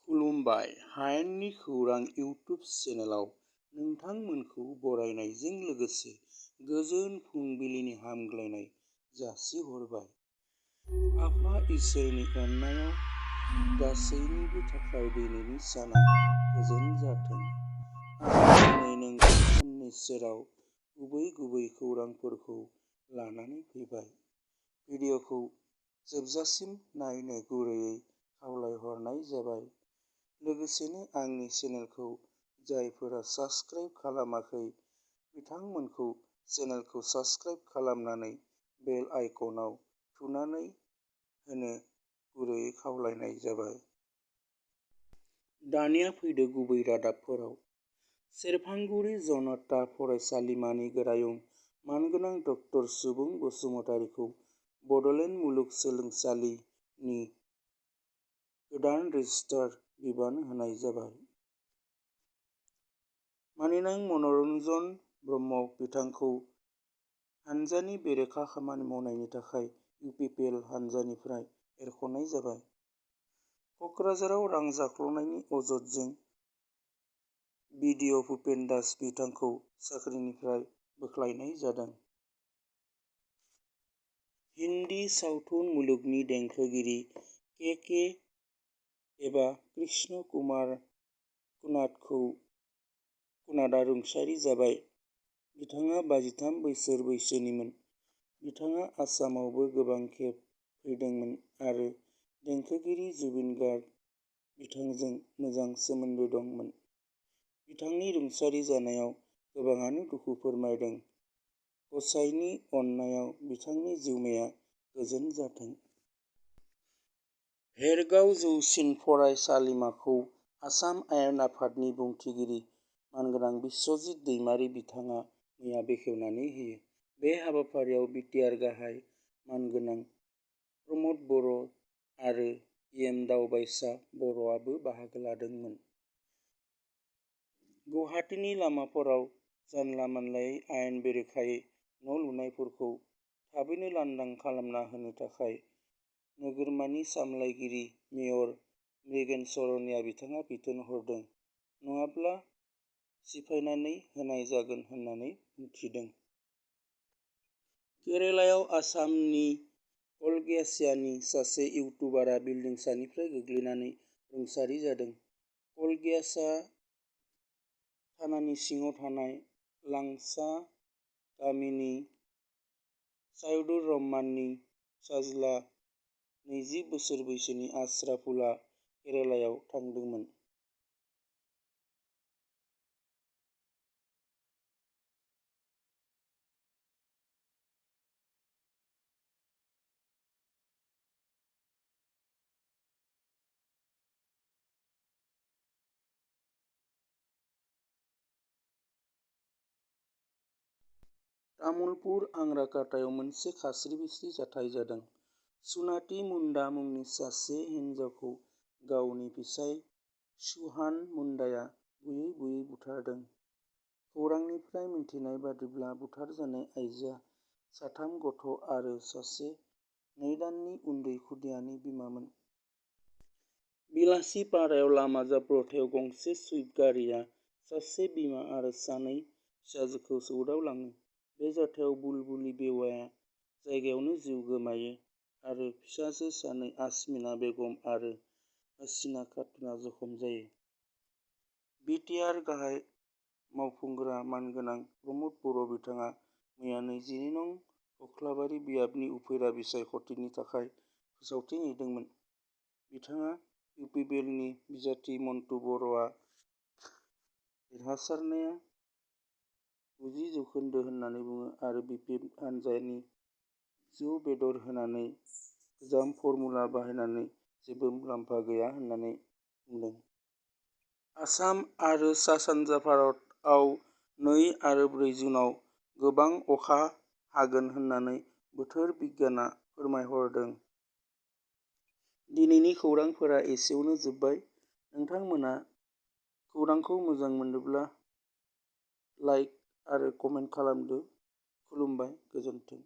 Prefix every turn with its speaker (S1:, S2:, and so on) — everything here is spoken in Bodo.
S1: खुलुमबाय हायेननि खौरां इउटुब चेनेलाव नोंथांमोनखौ बरायनायजों लोगोसे गोजोन फुंबिलिनि हामग्लायनाय जासिहरबाय। आफा इसोरनि अननायाव गासैनिबो थाखाय दिनैनि साना गोजोन जाथों। आं दिनै नोंथांमोननि सेराव गुबै खौरांफोरखौ लानानै फैबाय। भिडिअखौ जोबजासिम नायनो गुरैयै खावलायहरनाय जाबाय। लोगोसेनो आंनि चेनेलखौ जायफोरा साबस्क्राइब खालामाखै बिथांमोनखौ चेनेलखौ साबस्क्राइब खालामनानै बेल आइकनआव थुनानै होनो गुरैयै खावलायनाय जाबाय। दानिया फैदो गुबै रादाबफोराव। सेरफांगुरि जनता फरायसालिमानि गोरायुं मानगोनां डक्टर सुबुं बसुमतारीखौ बड'लेण्ड मुलुगसोलोंसालिनि गोदान रेजिस्ट्रार बिबान होनाय जाबाय। मानिनां मनरन्जन ब्रह्म बिथांखौ हानजानि बेरेखा खामानि मावनायनि थाखाय इउपिपिएल हानजानिफ्राय एरख'नाय जाबाय। क'क्राझाराव रां जाख्ल'नायनि अजदजों बिडिअ भुपेन दास बिथांखौ साख्रिनिफ्राय बोख्लायनाय जादों। हिन्दी सावथुन मुलुगनि देंखोगिरि के एबा कृष्ण कुमार कुनादआ रुंसारि जाबाय। बिथाङा 53 बोसोर बैसोनिमोन। बिथाङा आसामावबो गोबां खेब फैदोंमोन आरो देंखोगिरि जुबिन गार्ग बिथांजों मोजां सोमोन्दो दंमोन। बिथांनि रुंसारि जानायाव गोबाङानो दुखु फोरमायदों। गसाइनि अननायाव बिथांनि जिउमाया गोजोन जाथों। भेरगाव जौसिन फरायसालिमाखौ आसाम आयेन आफादनि बुंथिगिरि मानगोनां बिस्वजित दैमारि बिथाङा मैया बेखेवनानै होयो। बे हाबाफारियाव बिटिआर गाहाय मानगोनां प्रमद बर' आरो इएम दावबायसा बर'आबो बाहागो लादोंमोन। गुवाहाटीनि लामाफोराव जानला मानलायै आयेन बेरेखायै न' लुनायफोरखौ थाबैनो लांदां खालामना होनो थाखाय नोगोरमानि सामलायगिरि मेयर मृगेन सरनिया बिथाङा बिथोन हरदों। नङाब्ला सिफायनानै होनाय जागोन होननानै बुंथिदों। केरालायाव आसामनि कलगेसियानि सासे इउटुबारआ बिल्डिं सानिफ्राय गोग्लैनानै रुंसारि जादों। कलगेसा थानानि सिङाव थानाय लांसा गामिनि साइदुर रहमाननि फिसाज्ला 20 बोसोर बैसोनि आशराफुलआ केरालायाव थांदोंमोन। तामुलपुर आंराकाटायाव मोनसे खास्रि-बिस्रि जाथाय जादों। सुनाति मुन्डा मुंनि सासे हिनजावखौ गावनि फिसाय सुहान मुन्डाया बुयै बुयै बुथारदों। खौरांनिफ्राय मिथिनाय बादिब्ला बुथारजानाय आइजोआ 3 गथ' आरो सासे 2 दाननि उन्दै खुदियानि बिमामोन। बिलासिपारायाव लामा जाब्रबथायाव गंसे सुइफ्ट गारिआ सासे बिमा आरो 2 फिसाजोखौ सौदावलाङो। बे जाथायाव बुलबुलि बेवाया जायगायावनो जिउ गोमायो आरो फिसाजो 2 आसमिना बेगम आरो हसीना खातुनआ जखम जायो। बिटिआर गाहाय मावफुंग्रा मानगोनां प्रमद बर' बिथाङा मैया 22 नं कख्लाबारि बियाबनि उफेरा बिसायख'थिनि थाखाय फोसावथि हैदोंमोन। बिथाङा इउपिपिएलनि बिजाथि मन्टु बर'आ देरहासारनाया 90% होननानै बुङो आरो बिपिएफ हानजानि जौ बेदर होनानै गोजाम फर्मुला बाहायनानै जेबो मुलाम्फा गैया होननानै बुंदों। आसाम आरो सा-सानजा भारत आव 2 आरो 4 जुनआव गोबां अखा हागोन होननानै बोथोर बिगियाना फोरमायहरदों। दिनैनि खौरांफोरा एसेयावनो जोबबाय। नोंथांमोना खौरांखौ मोजां मोनोब्ला लाइक आरो कमेन्ट खालामदो। खुलुमबाय, गोजोन्थों।